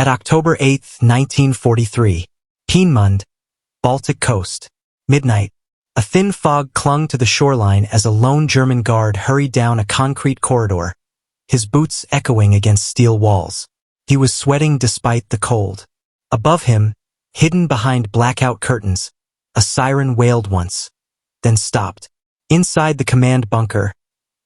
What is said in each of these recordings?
At October 8, 1943, Peenemünde, Baltic coast. Midnight. A thin fog clung to the shoreline as a lone German guard hurried down a concrete corridor, his boots echoing against steel walls. He was sweating despite the cold. Above him, hidden behind blackout curtains, a siren wailed once, then stopped. Inside the command bunker,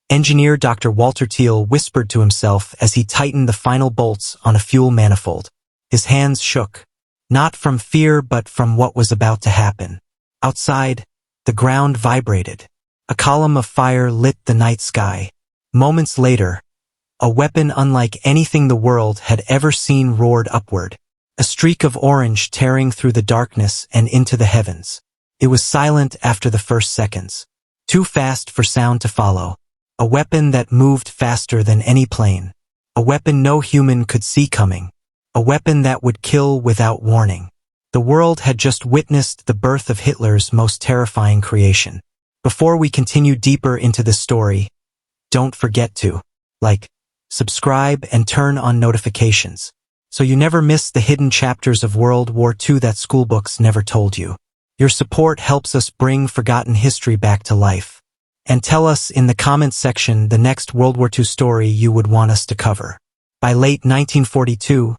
engineer Dr. Walter Thiel whispered to himself as he tightened the final bolts on a fuel manifold. His hands shook, not from fear but from what was about to happen. Outside, the ground vibrated. A column of fire lit the night sky. Moments later, a weapon unlike anything the world had ever seen roared upward, a streak of orange tearing through the darkness and into the heavens. It was silent after the first seconds, too fast for sound to follow. A weapon that moved faster than any plane. A weapon no human could see coming. A weapon that would kill without warning. The world had just witnessed the birth of Hitler's most terrifying creation. Before we continue deeper into this story, don't forget to like, subscribe, and turn on notifications, so you never miss the hidden chapters of World War II that schoolbooks never told you. Your support helps us bring forgotten history back to life. And tell us in the comments section the next World War II story you would want us to cover. By late 1942,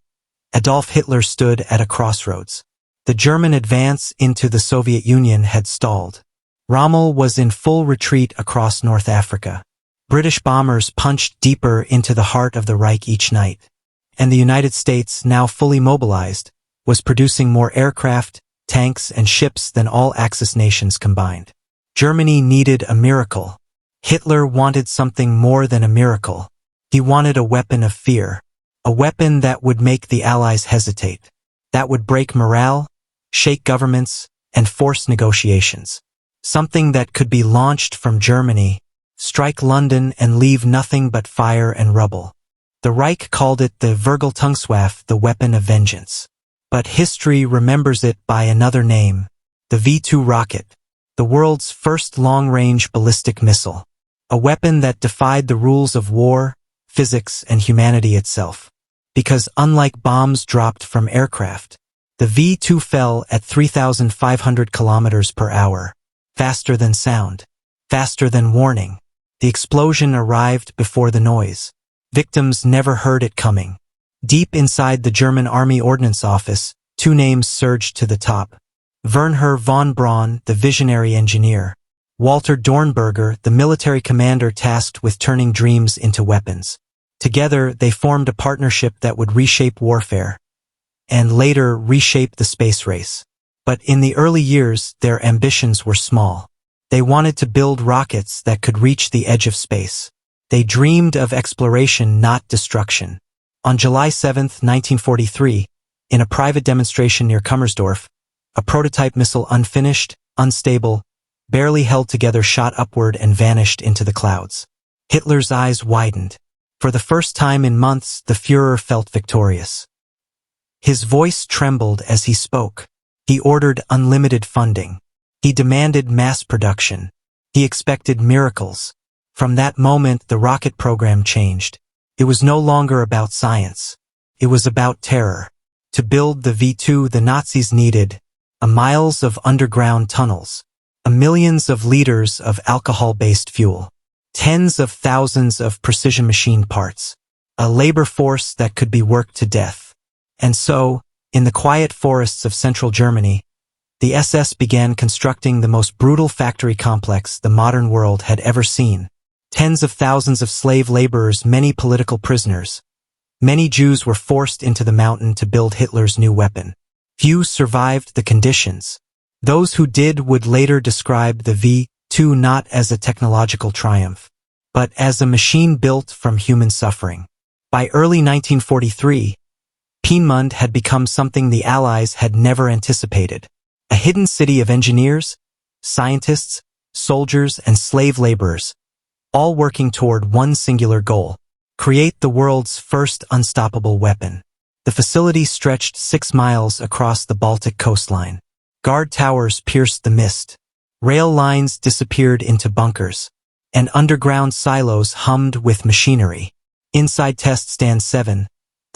Adolf Hitler stood at a crossroads. The German advance into the Soviet Union had stalled. Rommel was in full retreat across North Africa. British bombers punched deeper into the heart of the Reich each night. And the United States, now fully mobilized, was producing more aircraft, tanks, and ships than all Axis nations combined. Germany needed a miracle. Hitler wanted something more than a miracle. He wanted a weapon of fear. A weapon that would make the Allies hesitate. That would break morale, shake governments, and force negotiations. Something that could be launched from Germany, strike London, and leave nothing but fire and rubble. The Reich called it the Vergeltungswaffe, the weapon of vengeance. But history remembers it by another name, the V-2 rocket. The world's first long-range ballistic missile. A weapon that defied the rules of war, physics, and humanity itself. Because unlike bombs dropped from aircraft, the V-2 fell at 3,500 kilometers per hour. Faster than sound. Faster than warning. The explosion arrived before the noise. Victims never heard it coming. Deep inside the German Army Ordnance Office, two names surged to the top. Wernher von Braun, the visionary engineer. Walter Dornberger, the military commander tasked with turning dreams into weapons. Together, they formed a partnership that would reshape warfare, and later reshape the space race. But in the early years, their ambitions were small. They wanted to build rockets that could reach the edge of space. They dreamed of exploration, not destruction. On July 7, 1943, in a private demonstration near Kummersdorf, a prototype missile, unfinished, unstable, barely held together, shot upward and vanished into the clouds. Hitler's eyes widened. For the first time in months, the Führer felt victorious. His voice trembled as he spoke. He ordered unlimited funding. He demanded mass production. He expected miracles. From that moment, the rocket program changed. It was no longer about science. It was about terror. To build the V-2, the Nazis needed miles of underground tunnels, millions of liters of alcohol-based fuel, tens of thousands of precision machine parts, a labor force that could be worked to death. And so, in the quiet forests of central Germany, the SS began constructing the most brutal factory complex the modern world had ever seen. Tens of thousands of slave laborers, many political prisoners. Many Jews were forced into the mountain to build Hitler's new weapon. Few survived the conditions. Those who did would later describe the V-2 not as a technological triumph, but as a machine built from human suffering. By early 1943, Peenemünde had become something the Allies had never anticipated. A hidden city of engineers, scientists, soldiers, and slave laborers, all working toward one singular goal: create the world's first unstoppable weapon. The facility stretched 6 miles across the Baltic coastline. Guard towers pierced the mist. Rail lines disappeared into bunkers, and underground silos hummed with machinery. Inside Test Stand 7,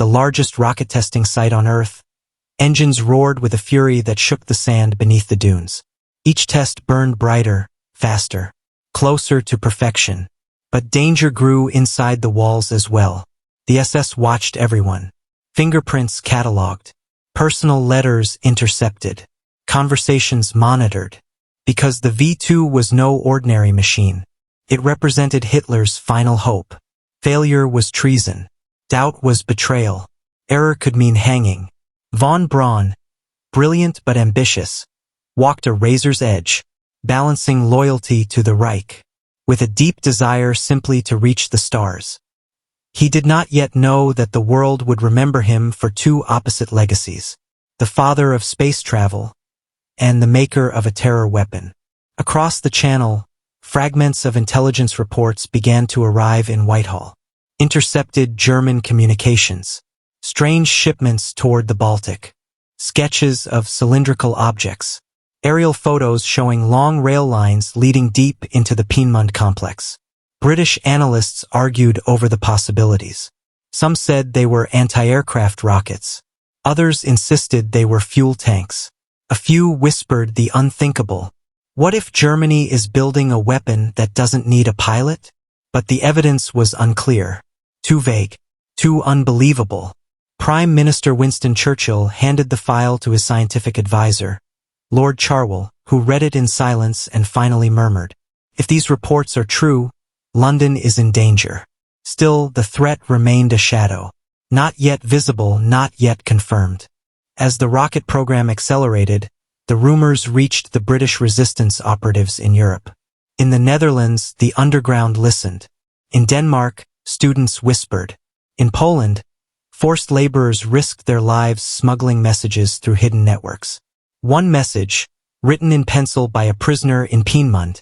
the largest rocket testing site on Earth, engines roared with a fury that shook the sand beneath the dunes. Each test burned brighter, faster, closer to perfection. But danger grew inside the walls as well. The SS watched everyone. Fingerprints catalogued. Personal letters intercepted. Conversations monitored. Because the V2 was no ordinary machine. It represented Hitler's final hope. Failure was treason. Doubt was betrayal. Error could mean hanging. Von Braun, brilliant but ambitious, walked a razor's edge, balancing loyalty to the Reich, with a deep desire simply to reach the stars. He did not yet know that the world would remember him for two opposite legacies, the father of space travel and the maker of a terror weapon. Across the channel, fragments of intelligence reports began to arrive in Whitehall. Intercepted German communications, strange shipments toward the Baltic, sketches of cylindrical objects, aerial photos showing long rail lines leading deep into the Peenemünde complex. British analysts argued over the possibilities. Some said they were anti-aircraft rockets. Others insisted they were fuel tanks. A few whispered the unthinkable. What if Germany is building a weapon that doesn't need a pilot? But the evidence was unclear. Too vague. Too unbelievable. Prime Minister Winston Churchill handed the file to his scientific advisor, Lord Charwell, who read it in silence and finally murmured, "If these reports are true, London is in danger." Still, the threat remained a shadow. Not yet visible, not yet confirmed. As the rocket program accelerated, the rumors reached the British resistance operatives in Europe. In the Netherlands, the underground listened. In Denmark, students whispered. In Poland, forced laborers risked their lives smuggling messages through hidden networks. One message, written in pencil by a prisoner in Peenemünde,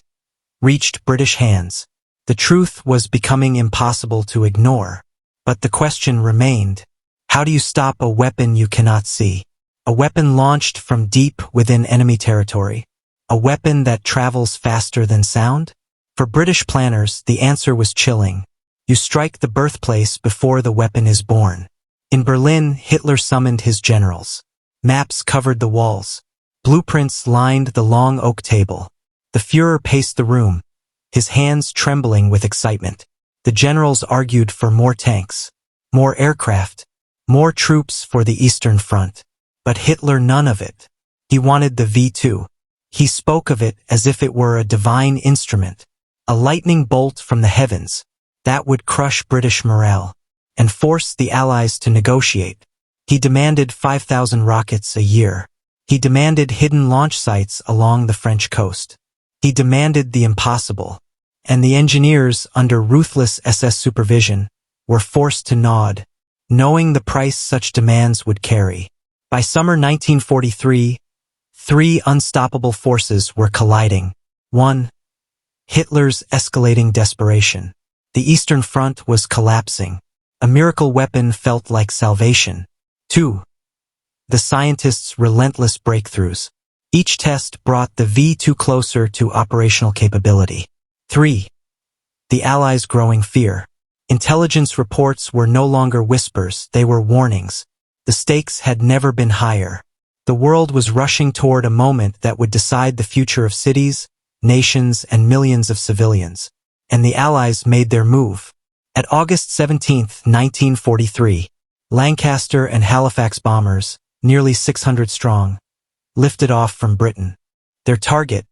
reached British hands. The truth was becoming impossible to ignore. But the question remained, how do you stop a weapon you cannot see? A weapon launched from deep within enemy territory? A weapon that travels faster than sound? For British planners, the answer was chilling. You strike the birthplace before the weapon is born. In Berlin, Hitler summoned his generals. Maps covered the walls. Blueprints lined the long oak table. The Führer paced the room, his hands trembling with excitement. The generals argued for more tanks, more aircraft, more troops for the Eastern Front. But Hitler none of it. He wanted the V2. He spoke of it as if it were a divine instrument, a lightning bolt from the heavens that would crush British morale and force the Allies to negotiate. He demanded 5,000 rockets a year. He demanded hidden launch sites along the French coast. He demanded the impossible. And the engineers, under ruthless SS supervision, were forced to nod, knowing the price such demands would carry. By summer 1943, three unstoppable forces were colliding. 1. Hitler's escalating desperation. The Eastern Front was collapsing. A miracle weapon felt like salvation. 2. The scientists' relentless breakthroughs. Each test brought the V2 closer to operational capability. 3. The Allies' growing fear. Intelligence reports were no longer whispers, they were warnings. The stakes had never been higher. The world was rushing toward a moment that would decide the future of cities, nations, and millions of civilians. And the Allies made their move. At August 17, 1943, Lancaster and Halifax bombers, nearly 600 strong, lifted off from Britain. Their target,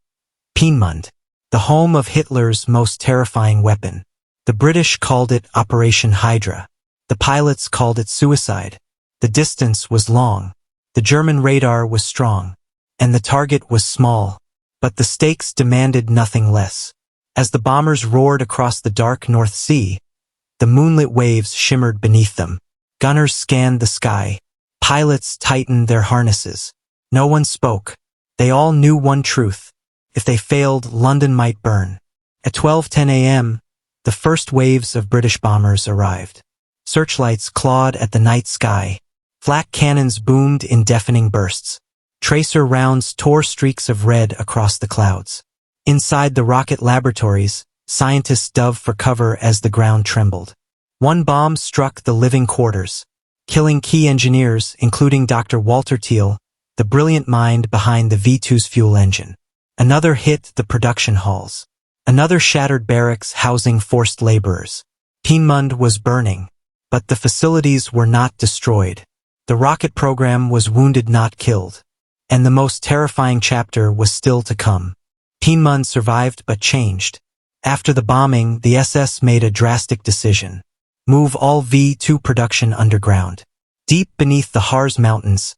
Peenemünde, the home of Hitler's most terrifying weapon. The British called it Operation Hydra. The pilots called it suicide. The distance was long. The German radar was strong. And the target was small. But the stakes demanded nothing less. As the bombers roared across the dark North Sea, the moonlit waves shimmered beneath them. Gunners scanned the sky. Pilots tightened their harnesses. No one spoke. They all knew one truth. If they failed, London might burn. At 12:10 a.m., the first waves of British bombers arrived. Searchlights clawed at the night sky. Flak cannons boomed in deafening bursts. Tracer rounds tore streaks of red across the clouds. Inside the rocket laboratories, scientists dove for cover as the ground trembled. One bomb struck the living quarters. killing key engineers, including Dr. Walter Thiel, the brilliant mind behind the V2's fuel engine. Another hit the production halls. Another shattered barracks housing forced laborers. Peenemünde was burning, but the facilities were not destroyed. The rocket program was wounded, not killed. And the most terrifying chapter was still to come. Peenemünde survived but changed. After the bombing, the SS made a drastic decision. Move all V2 production underground. Deep beneath the Harz Mountains,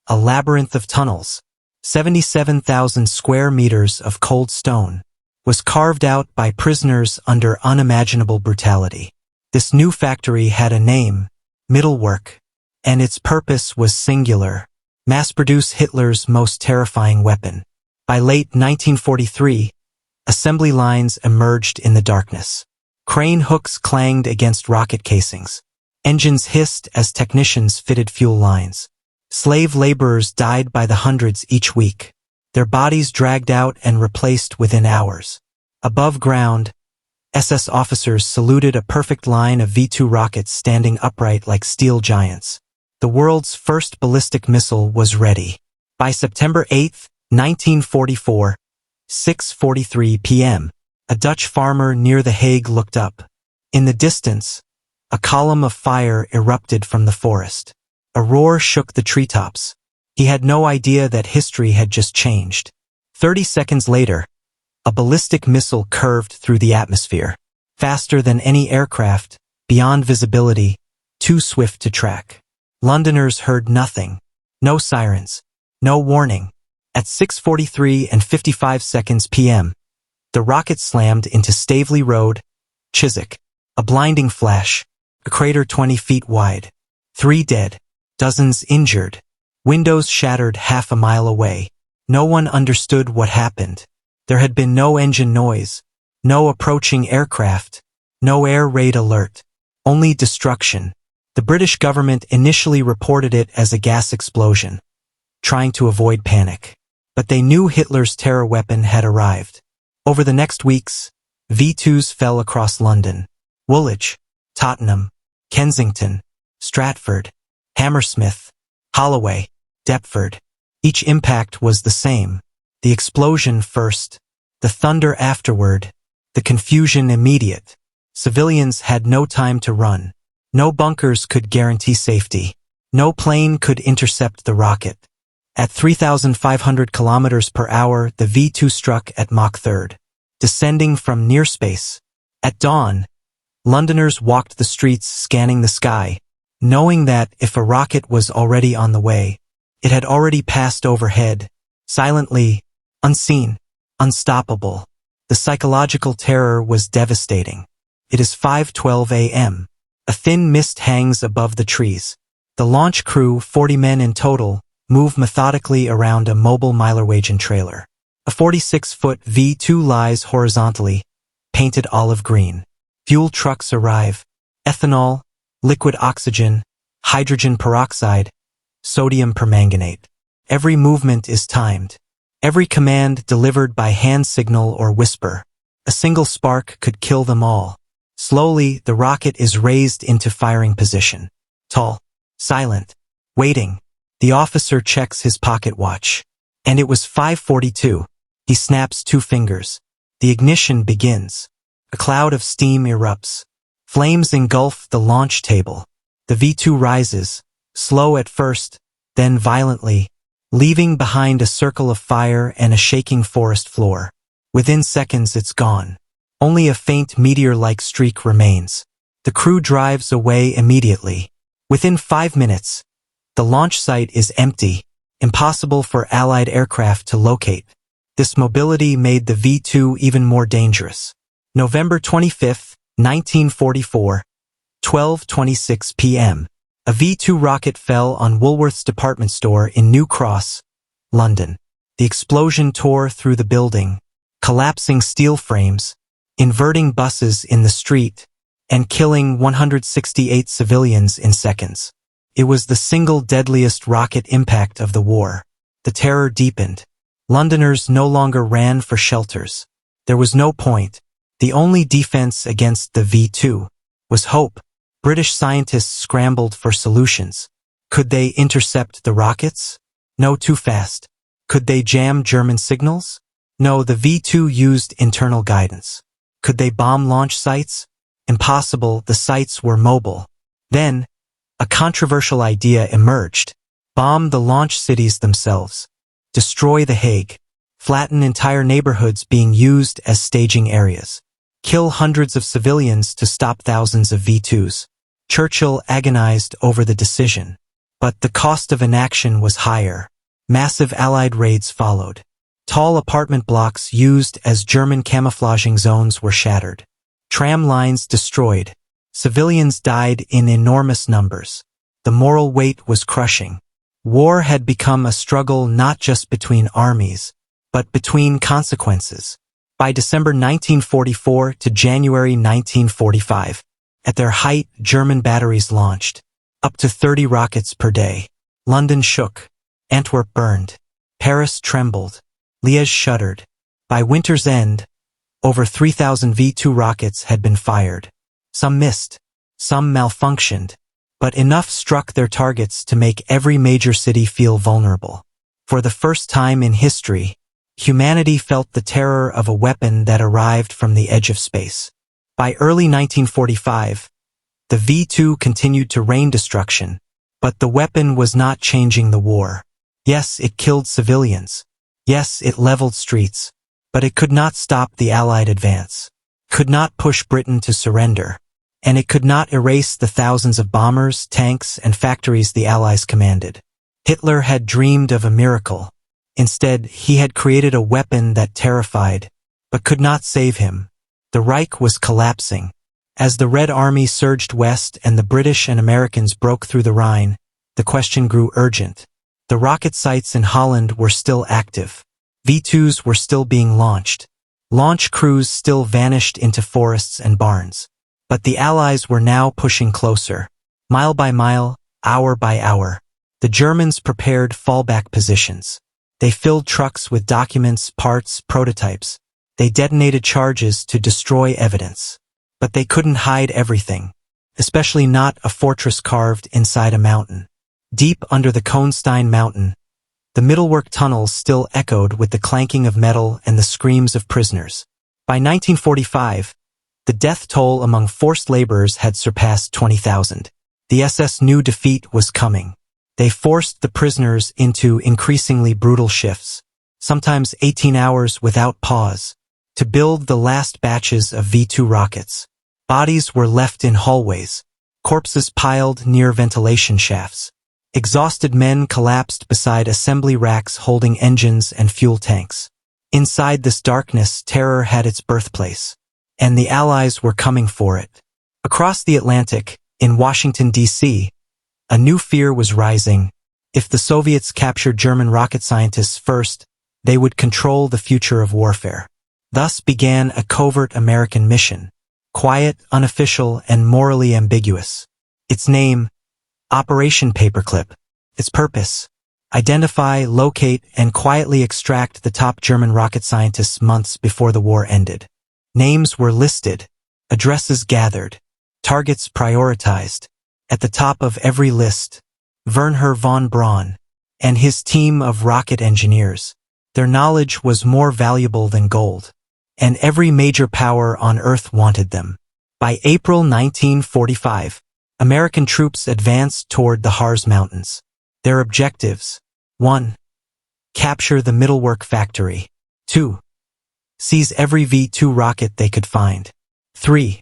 a labyrinth of tunnels, 77,000 square meters of cold stone, was carved out by prisoners under unimaginable brutality. This new factory had a name, Mittelwerk, and its purpose was singular: mass-produce Hitler's most terrifying weapon. By late 1943, assembly lines emerged in the darkness. Crane hooks clanged against rocket casings. Engines hissed as technicians fitted fuel lines. Slave laborers died by the hundreds each week, their bodies dragged out and replaced within hours. Above ground, SS officers saluted a perfect line of V2 rockets standing upright like steel giants. The world's first ballistic missile was ready. By September 8, 1944, 6:43 p.m., a Dutch farmer near The Hague looked up. In the distance, a column of fire erupted from the forest. A roar shook the treetops. He had no idea that history had just changed. 30 seconds later, a ballistic missile curved through the atmosphere. Faster than any aircraft, beyond visibility, too swift to track. Londoners heard nothing. No sirens. No warning. At 6:43 and 55 seconds p.m., the rocket slammed into Staveley Road, Chiswick. A blinding flash. A crater 20 feet wide. 3 dead. Dozens injured. Windows shattered half a mile away. No one understood what happened. There had been no engine noise, no approaching aircraft, no air raid alert. Only destruction. The British government initially reported it as a gas explosion, trying to avoid panic. But they knew Hitler's terror weapon had arrived. Over the next weeks, V2s fell across London, Woolwich, Tottenham, Kensington, Stratford, Hammersmith, Holloway, Deptford. Each impact was the same. The explosion first, the thunder afterward, the confusion immediate. Civilians had no time to run. No bunkers could guarantee safety. No plane could intercept the rocket. At 3,500 kilometers per hour, the V2 struck at Mach 3, descending from near space. At dawn, Londoners walked the streets scanning the sky, knowing that if a rocket was already on the way, it had already passed overhead, silently, unseen, unstoppable. The psychological terror was devastating. It is 5:12 a.m. A thin mist hangs above the trees. The launch crew, 40 men in total, move methodically around a mobile Millerwagen trailer. A 46-foot V2 lies horizontally, painted olive green. Fuel trucks arrive. Ethanol, liquid oxygen, hydrogen peroxide, sodium permanganate. Every movement is timed. Every command delivered by hand signal or whisper. A single spark could kill them all. Slowly, the rocket is raised into firing position. Tall, silent, waiting. The officer checks his pocket watch. And it was 5:42. He snaps 2 fingers. The ignition begins. A cloud of steam erupts. Flames engulf the launch table. The V2 rises, slow at first, then violently, leaving behind a circle of fire and a shaking forest floor. Within seconds it's gone. Only a faint meteor-like streak remains. The crew drives away immediately. Within 5 minutes, the launch site is empty, impossible for Allied aircraft to locate. This mobility made the V2 even more dangerous. November 25, 1944, 12:26 p.m. A V2 rocket fell on Woolworth's department store in New Cross, London. The explosion tore through the building, collapsing steel frames, inverting buses in the street, and killing 168 civilians in seconds. It was the single deadliest rocket impact of the war. The terror deepened. Londoners no longer ran for shelters. There was no point. The only defense against the V2 was hope. British scientists scrambled for solutions. Could they intercept the rockets? No, too fast. Could they jam German signals? No, the V-2 used internal guidance. Could they bomb launch sites? Impossible, the sites were mobile. Then, a controversial idea emerged. Bomb the launch cities themselves. Destroy The Hague. Flatten entire neighborhoods being used as staging areas. Kill hundreds of civilians to stop thousands of V-2s. Churchill agonized over the decision. But the cost of inaction was higher. Massive Allied raids followed. Tall apartment blocks used as German camouflaging zones were shattered. Tram lines destroyed. Civilians died in enormous numbers. The moral weight was crushing. War had become a struggle not just between armies, but between consequences. By December 1944 to January 1945, at their height, German batteries launched. Up to 30 rockets per day. London shook. Antwerp burned. Paris trembled. Liège shuddered. By winter's end, over 3,000 V-2 rockets had been fired. Some missed. Some malfunctioned. But enough struck their targets to make every major city feel vulnerable. For the first time in history, humanity felt the terror of a weapon that arrived from the edge of space. By early 1945, the V-2 continued to rain destruction, but the weapon was not changing the war. Yes, it killed civilians. Yes, it leveled streets. But it could not stop the Allied advance. Could not push Britain to surrender. And it could not erase the thousands of bombers, tanks, and factories the Allies commanded. Hitler had dreamed of a miracle. Instead, he had created a weapon that terrified, but could not save him. The Reich was collapsing. As the Red Army surged west and the British and Americans broke through the Rhine, the question grew urgent. The rocket sites in Holland were still active. V-2s were still being launched. Launch crews still vanished into forests and barns. But the Allies were now pushing closer. Mile by mile, hour by hour. The Germans prepared fallback positions. They filled trucks with documents, parts, prototypes. They detonated charges to destroy evidence. But they couldn't hide everything, especially not a fortress carved inside a mountain. Deep under the Kohnstein mountain, the Mittelwerk tunnels still echoed with the clanking of metal and the screams of prisoners. By 1945, the death toll among forced laborers had surpassed 20,000. The SS knew defeat was coming. They forced the prisoners into increasingly brutal shifts, sometimes 18 hours without pause, to build the last batches of V-2 rockets. Bodies were left in hallways, corpses piled near ventilation shafts. Exhausted men collapsed beside assembly racks holding engines and fuel tanks. Inside this darkness, terror had its birthplace. And the Allies were coming for it. Across the Atlantic, in Washington, D.C., a new fear was rising. If the Soviets captured German rocket scientists first, they would control the future of warfare. Thus began a covert American mission, quiet, unofficial, and morally ambiguous. Its name, Operation Paperclip. Its purpose, identify, locate, and quietly extract the top German rocket scientists months before the war ended. Names were listed, addresses gathered, targets prioritized. At the top of every list, Wernher von Braun and his team of rocket engineers. Their knowledge was more valuable than gold, and every major power on Earth wanted them. By April 1945, American troops advanced toward the Harz Mountains. Their objectives: 1. Capture the Mittelwerk factory. 2. Seize every V-2 rocket they could find. 3.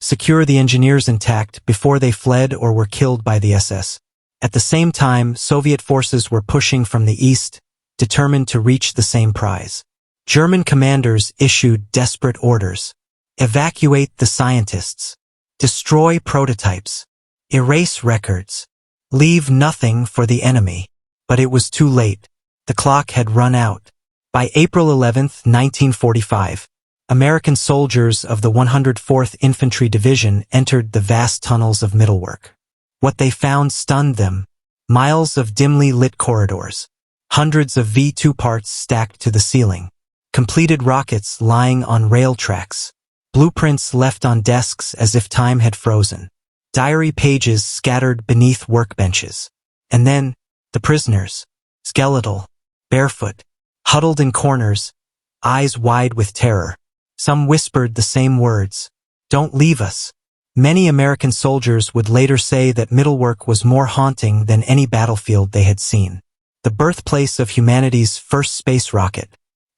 Secure the engineers intact before they fled or were killed by the SS. At the same time, Soviet forces were pushing from the east, determined to reach the same prize. German commanders issued desperate orders. Evacuate the scientists. Destroy prototypes. Erase records. Leave nothing for the enemy. But it was too late. The clock had run out. By April 11, 1945, American soldiers of the 104th Infantry Division entered the vast tunnels of Mittelwerk. What they found stunned them. Miles of dimly lit corridors. Hundreds of V-2 parts stacked to the ceiling. Completed rockets lying on rail tracks. Blueprints left on desks as if time had frozen. diary pages scattered beneath workbenches. And then, the prisoners, skeletal, barefoot, huddled in corners, eyes wide with terror. Some whispered the same words, "Don't leave us." Many American soldiers would later say that Mittelwerk was more haunting than any battlefield they had seen. The birthplace of humanity's first space rocket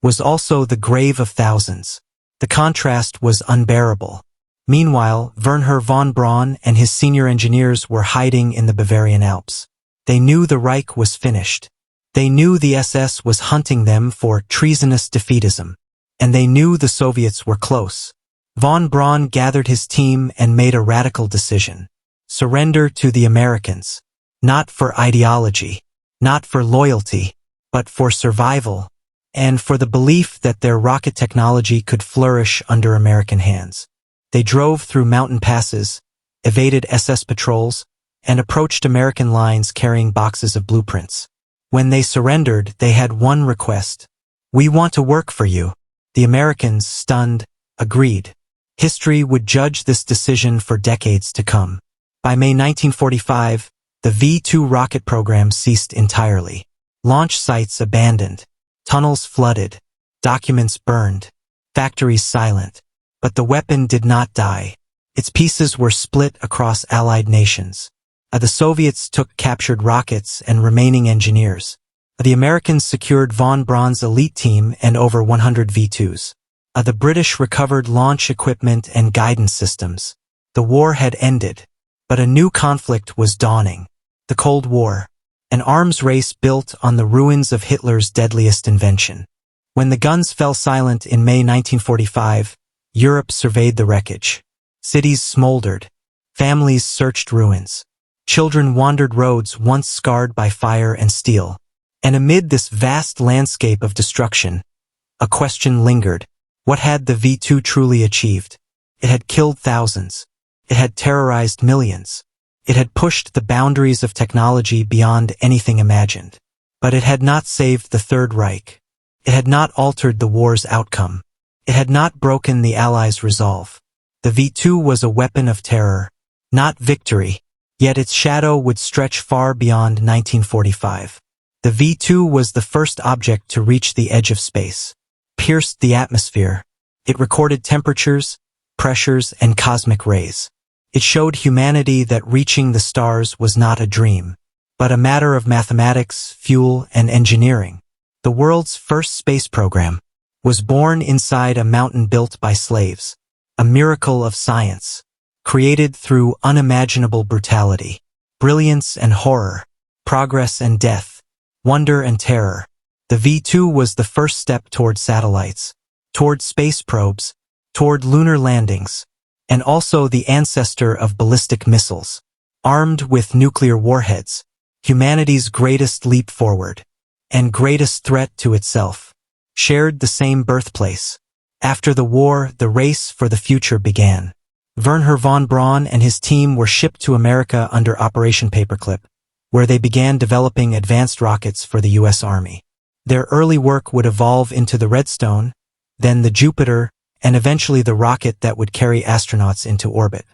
was also the grave of thousands. The contrast was unbearable. Meanwhile, Wernher von Braun and his senior engineers were hiding in the Bavarian Alps. They knew the Reich was finished. They knew the SS was hunting them for treasonous defeatism. And they knew the Soviets were close. Von Braun gathered his team and made a radical decision. Surrender to the Americans. Not for ideology, not for loyalty, but for survival, and for the belief that their rocket technology could flourish under American hands. They drove through mountain passes, evaded SS patrols, and approached American lines carrying boxes of blueprints. When they surrendered, they had one request. "We want to work for you." The Americans, stunned, agreed. History would judge this decision for decades to come. By May 1945, the V-2 rocket program ceased entirely. Launch sites abandoned, tunnels flooded, documents burned, factories silent. But the weapon did not die. Its pieces were split across Allied nations. The Soviets took captured rockets and remaining engineers. The Americans secured von Braun's elite team and over 100 V-2s. The British recovered launch equipment and guidance systems. The war had ended, but a new conflict was dawning. The Cold War, an arms race built on the ruins of Hitler's deadliest invention. When the guns fell silent in May 1945, Europe surveyed the wreckage. Cities smoldered. Families searched ruins. Children wandered roads once scarred by fire and steel. And amid this vast landscape of destruction, a question lingered. What had the V-2 truly achieved? It had killed thousands. It had terrorized millions. It had pushed the boundaries of technology beyond anything imagined. But it had not saved the Third Reich. It had not altered the war's outcome. It had not broken the Allies' resolve. The V-2 was a weapon of terror, not victory, yet its shadow would stretch far beyond 1945. The V-2 was the first object to reach the edge of space, pierced the atmosphere. It recorded temperatures, pressures, and cosmic rays. It showed humanity that reaching the stars was not a dream, but a matter of mathematics, fuel, and engineering. The world's first space program was born inside a mountain built by slaves, a miracle of science, created through unimaginable brutality, brilliance and horror, progress and death, wonder and terror. The V-2 was the first step toward satellites, toward space probes, toward lunar landings, and also the ancestor of ballistic missiles. Armed with nuclear warheads, humanity's greatest leap forward, and greatest threat to itself, shared the same birthplace. After the war, the race for the future began. Wernher von Braun and his team were shipped to America under Operation Paperclip, where they began developing advanced rockets for the U.S. Army. Their early work would evolve into the Redstone, then the Jupiter, and eventually the rocket that would carry astronauts into orbit.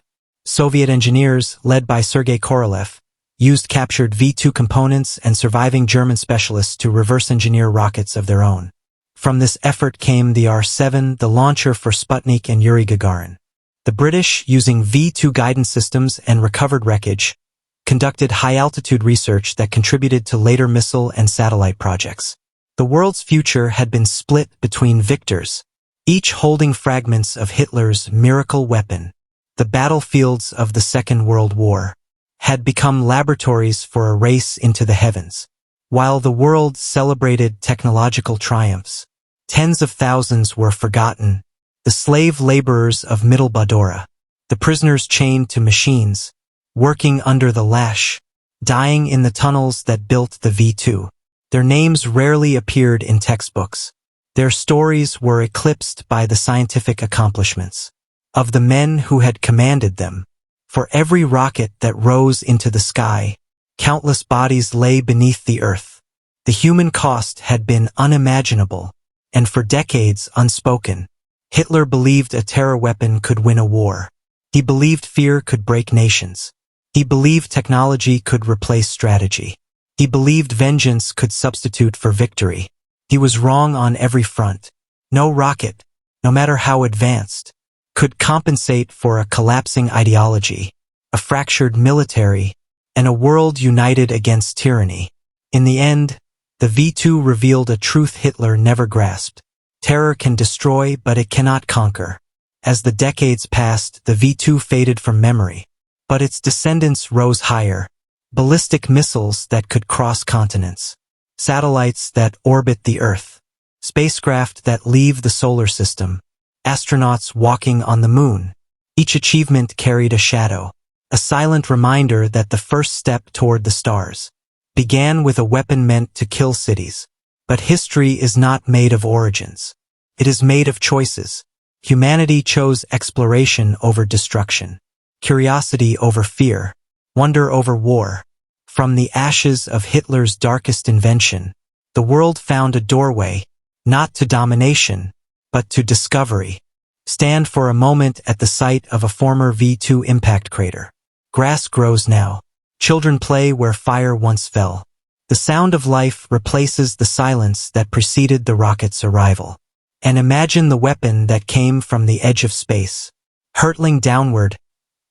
Soviet engineers, led by Sergei Korolev, used captured V-2 components and surviving German specialists to reverse-engineer rockets of their own. From this effort came the R-7, the launcher for Sputnik and Yuri Gagarin. The British, using V-2 guidance systems and recovered wreckage, conducted high-altitude research that contributed to later missile and satellite projects. The world's future had been split between victors, each holding fragments of Hitler's miracle weapon. The battlefields of the Second World War had become laboratories for a race into the heavens. While the world celebrated technological triumphs, tens of thousands were forgotten. The slave laborers of Mittelbadora, the prisoners chained to machines, working under the lash, dying in the tunnels that built the V-2. Their names rarely appeared in textbooks. Their stories were eclipsed by the scientific accomplishments of the men who had commanded them. For every rocket that rose into the sky, countless bodies lay beneath the earth. The human cost had been unimaginable, and for decades unspoken. Hitler believed a terror weapon could win a war. He believed fear could break nations. He believed technology could replace strategy. He believed vengeance could substitute for victory. He was wrong on every front. No rocket, no matter how advanced, could compensate for a collapsing ideology, a fractured military, and a world united against tyranny. In the end, the V2 revealed a truth Hitler never grasped. Terror can destroy, but it cannot conquer. As the decades passed, the V2 faded from memory, but its descendants rose higher. Ballistic missiles that could cross continents, satellites that orbit the Earth, spacecraft that leave the solar system, astronauts walking on the moon. Each achievement carried a shadow, a silent reminder that the first step toward the stars began with a weapon meant to kill cities. But history is not made of origins. It is made of choices. Humanity chose exploration over destruction, curiosity over fear, wonder over war. From the ashes of Hitler's darkest invention, the world found a doorway, not to domination, but to discovery. Stand for a moment at the site of a former V2 impact crater. Grass grows now. Children play where fire once fell. The sound of life replaces the silence that preceded the rocket's arrival. And imagine the weapon that came from the edge of space, hurtling downward,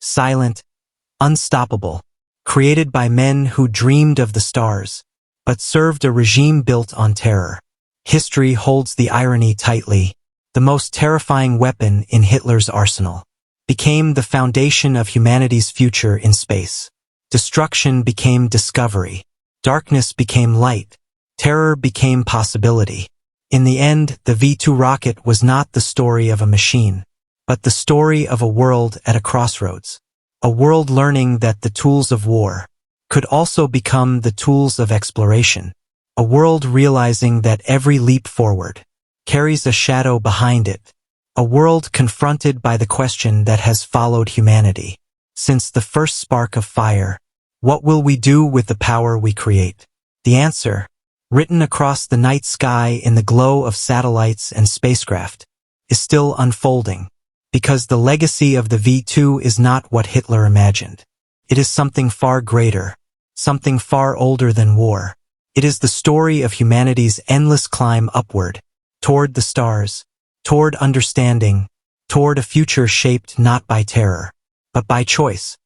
silent, unstoppable, created by men who dreamed of the stars, but served a regime built on terror. History holds the irony tightly. The most terrifying weapon in Hitler's arsenal became the foundation of humanity's future in space. Destruction became discovery. Darkness became light. Terror became possibility. In the end, the V2 rocket was not the story of a machine, but the story of a world at a crossroads. A world learning that the tools of war could also become the tools of exploration. A world realizing that every leap forward carries a shadow behind it. A world confronted by the question that has followed humanity since the first spark of fire. What will we do with the power we create? The answer, written across the night sky in the glow of satellites and spacecraft, is still unfolding, because the legacy of the V2 is not what Hitler imagined. It is something far greater, something far older than war. It is the story of humanity's endless climb upward, toward the stars, toward understanding, toward a future shaped not by terror, but by choice.